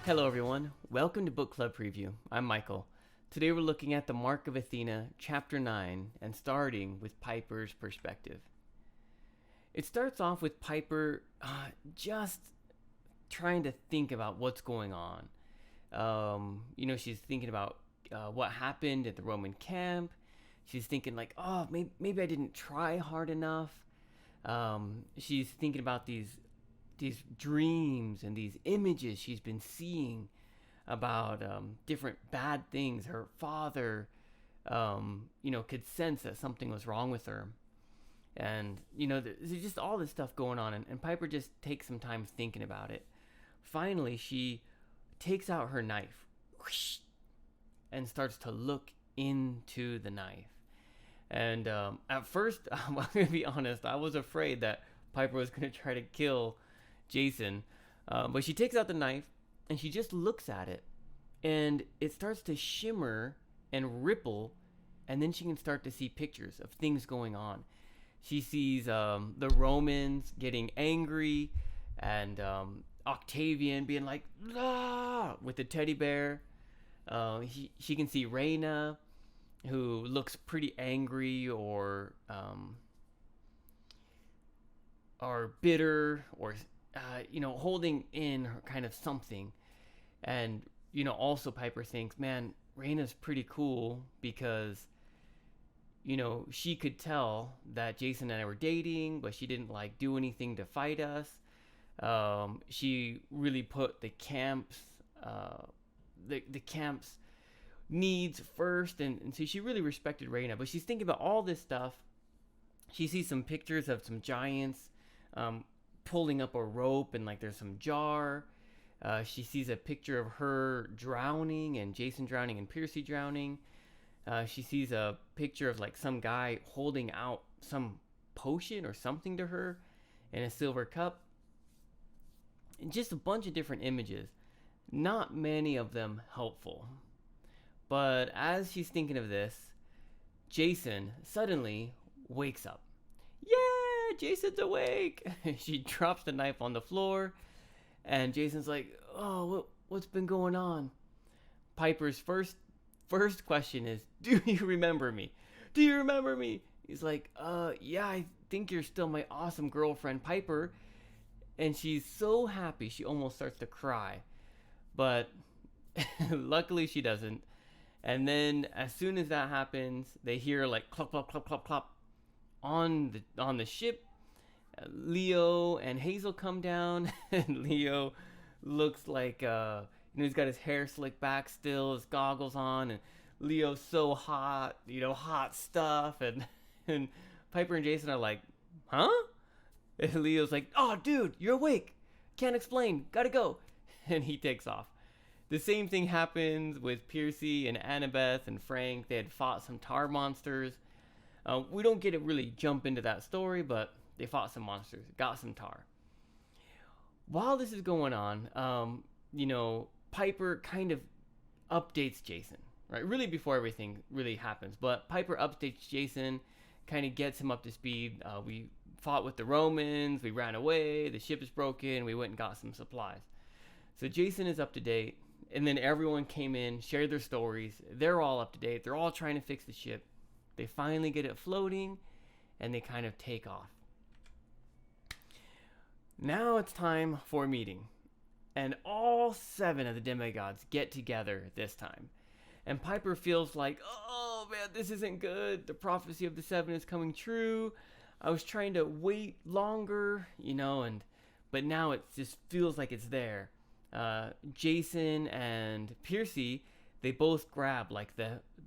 Hello, everyone. Welcome to Book Club Preview. I'm Michael. Today we're looking at the Mark of Athena, Chapter 9, and starting with Piper's perspective. It starts off with Piper just trying to think about what's going on. She's thinking about what happened at the Roman camp. She's thinking like, oh, maybe I didn't try hard enough. She's thinking about these dreams and these images she's been seeing about different bad things. Her father, could sense that something was wrong with her. And, there's just all this stuff going on. And Piper just takes some time thinking about it. Finally, she takes out her knife whoosh, and starts to look into the knife. And at first, I'm going to be honest, I was afraid that Piper was going to try to kill Jason. But she takes out the knife and she just looks at it. And it starts to shimmer and ripple. And then she can start to see pictures of things going on. She sees the Romans getting angry and Octavian being like, ah, with the teddy bear. She can see Reina, who looks pretty angry or bitter or, holding in her kind of something. And, also Piper thinks, man, Reina's pretty cool because, she could tell that Jason and I were dating, but she didn't do anything to fight us. She really put the camp's needs first, and so she really respected Reina. But she's thinking about all this stuff. She sees some pictures of some giants pulling up a rope, and there's some jar. She sees a picture of her drowning, and Jason drowning, and Piercy drowning. She sees a picture of some guy holding out some potion or something to her in a silver cup. And just a bunch of different images. Not many of them helpful. But as she's thinking of this, Jason suddenly wakes up. Yeah, Jason's awake. She drops the knife on the floor, and Jason's like, oh, what's been going on? Piper's first question is, do you remember me? Do you remember me? He's like, yeah, I think you're still my awesome girlfriend, Piper. And she's so happy she almost starts to cry. But luckily she doesn't. And then as soon as that happens, they hear clop, clop, clop, clop, clop on the ship. Leo and Hazel come down, and Leo looks like he's got his hair slicked back still, his goggles on, and Leo's so hot, hot stuff, and Piper and Jason are like, huh? And Leo's like, oh dude, you're awake, can't explain, gotta go, and he takes off. The same thing happens with Piercy and Annabeth and Frank. They had fought some tar monsters. We don't get to really jump into that story, but they fought some monsters, got some tar. While this is going on, Piper kind of updates Jason, right? Really before everything really happens. But Piper updates Jason, kind of gets him up to speed. We fought with the Romans, we ran away, the ship is broken, we went and got some supplies. So Jason is up to date, and then everyone came in, shared their stories. They're all up to date. They're all trying to fix the ship. They finally get it floating, and they kind of take off. Now it's time for a meeting. And all 7 of the demigods get together this time. And Piper feels like, oh man, this isn't good. The prophecy of the 7 is coming true. I was trying to wait longer, but now it just feels like it's there. Jason and Piercy, they both grab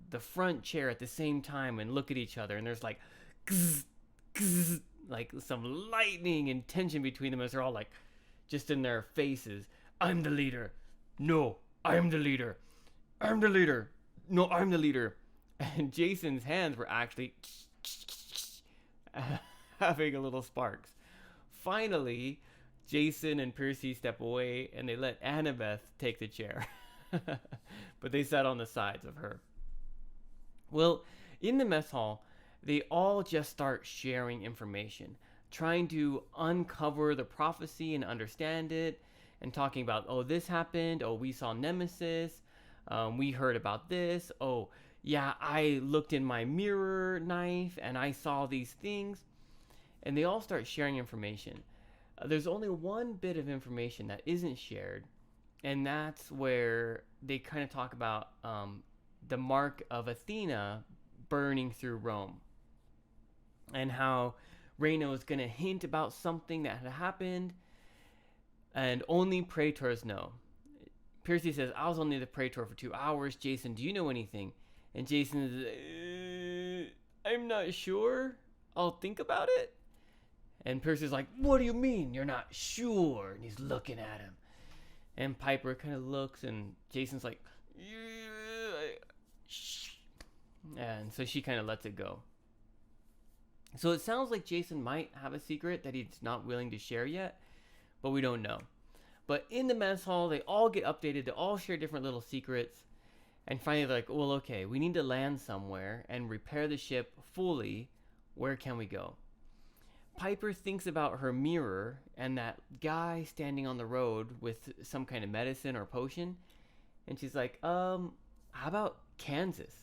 the front chair at the same time and look at each other, and there's kzzz, kzzz, some lightning and tension between them as they're all just in their faces. I'm the leader. No, I'm the leader. I'm the leader. No, I'm the leader. And Jason's hands were actually having a little sparks. Finally, Jason and Piercy step away, and they let Annabeth take the chair. But they sat on the sides of her. Well, in the mess hall, they all just start sharing information, trying to uncover the prophecy and understand it. and talking about, oh, this happened. Oh, we saw Nemesis. We heard about this. Oh, yeah, I looked in my mirror knife and I saw these things. And they all start sharing information. There's only one bit of information that isn't shared, and that's where they kind of talk about the Mark of Athena burning through Rome, and how Reyna is going to hint about something that had happened, and only praetors know. Percy says, I was only the praetor for 2 hours. Jason, do you know anything? And Jason is, I'm not sure. I'll think about it. And Percy's like, what do you mean you're not sure? And he's looking at him. And Piper kind of looks, and Jason's like, shh. And so she kind of lets it go. So it sounds like Jason might have a secret that he's not willing to share yet, but we don't know. But in the mess hall, they all get updated. They all share different little secrets. And finally, they're like, well, okay, we need to land somewhere and repair the ship fully. Where can we go? Piper thinks about her mirror and that guy standing on the road with some kind of medicine or potion. And she's like, how about Kansas?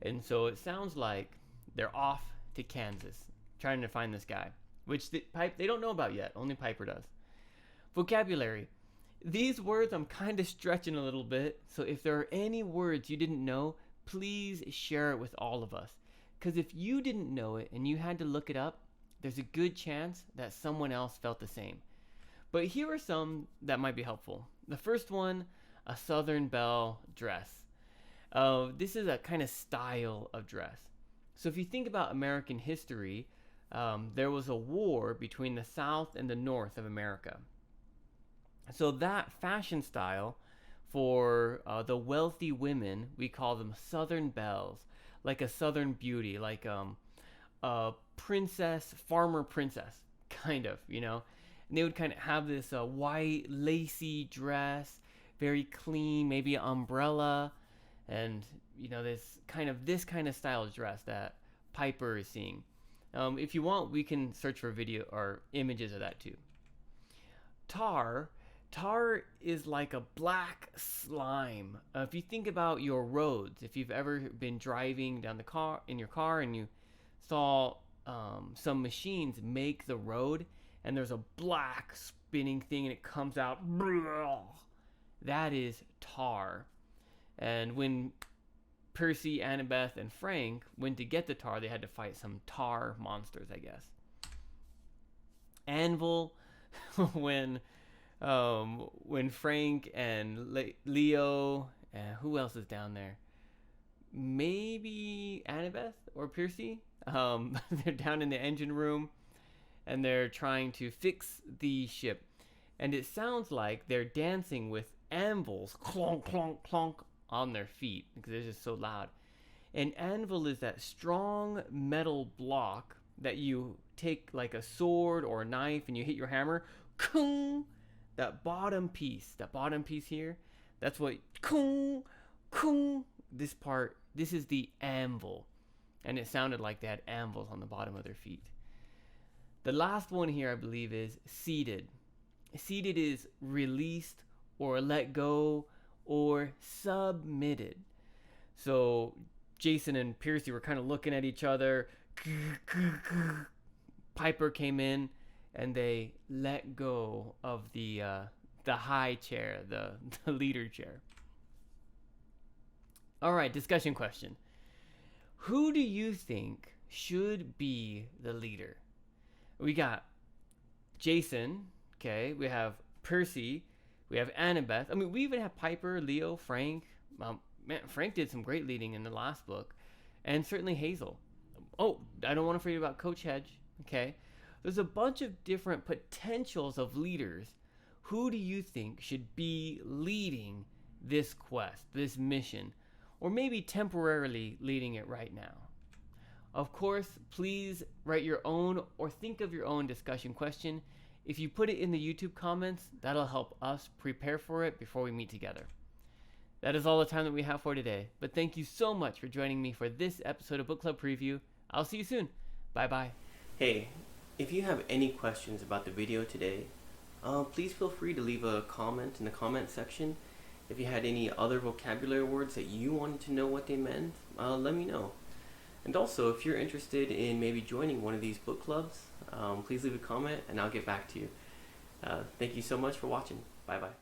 And so it sounds like they're off to Kansas, trying to find this guy, which they don't know about yet. Only Piper does. Vocabulary. These words I'm kind of stretching a little bit, so if there are any words you didn't know, please share it with all of us. Because if you didn't know it and you had to look it up, there's a good chance that someone else felt the same. But here are some that might be helpful. The first one, a Southern belle dress. This is a kind of style of dress. So if you think about American history, there was a war between the South and the North of America. So that fashion style for the wealthy women, we call them Southern belles, like a Southern beauty, like a princess, farmer princess, kind of, you know. And they would kind of have this white lacy dress, very clean, maybe an umbrella, and you know this kind of style of dress that Piper is seeing. If you want, we can search for video or images of that too. Tar is like a black slime. If you think about your roads, if you've ever been driving in your car and you saw some machines make the road and there's a black spinning thing and it comes out, that is tar. And when Percy, Annabeth, and Frank went to get the tar, they had to fight some tar monsters, I guess. Anvil, when Frank and Leo, who else is down there? Maybe Annabeth or Percy. They're down in the engine room and they're trying to fix the ship. And it sounds like they're dancing with anvils, clonk, clonk, clonk, on their feet because they're just so loud. An anvil is that strong metal block that you take like a sword or a knife and you hit your hammer. Kung! That bottom piece here, that's what kung, kung. This is the anvil. And it sounded like they had anvils on the bottom of their feet. The last one here, I believe, is seated. Seated is released or let go or submitted. So Jason and Percy were kind of looking at each other. Piper came in and they let go of the high chair, the leader chair. All right, discussion question. Who do you think should be the leader? We got Jason, okay, we have Percy, we have Annabeth. I mean, we even have Piper, Leo, Frank. Man, Frank did some great leading in the last book. And certainly Hazel. Oh, I don't want to forget about Coach Hedge, okay? There's a bunch of different potentials of leaders. Who do you think should be leading this quest, this mission? Or maybe temporarily leading it right now? Of course, please write your own or think of your own discussion question. If you put it in the YouTube comments, that'll help us prepare for it before we meet together. That is all the time that we have for today. But thank you so much for joining me for this episode of Book Club Preview. I'll see you soon. Bye-bye. Hey, if you have any questions about the video today, please feel free to leave a comment in the comment section. If you had any other vocabulary words that you wanted to know what they meant, let me know. And also, if you're interested in maybe joining one of these book clubs, please leave a comment and I'll get back to you. Thank you so much for watching. Bye bye.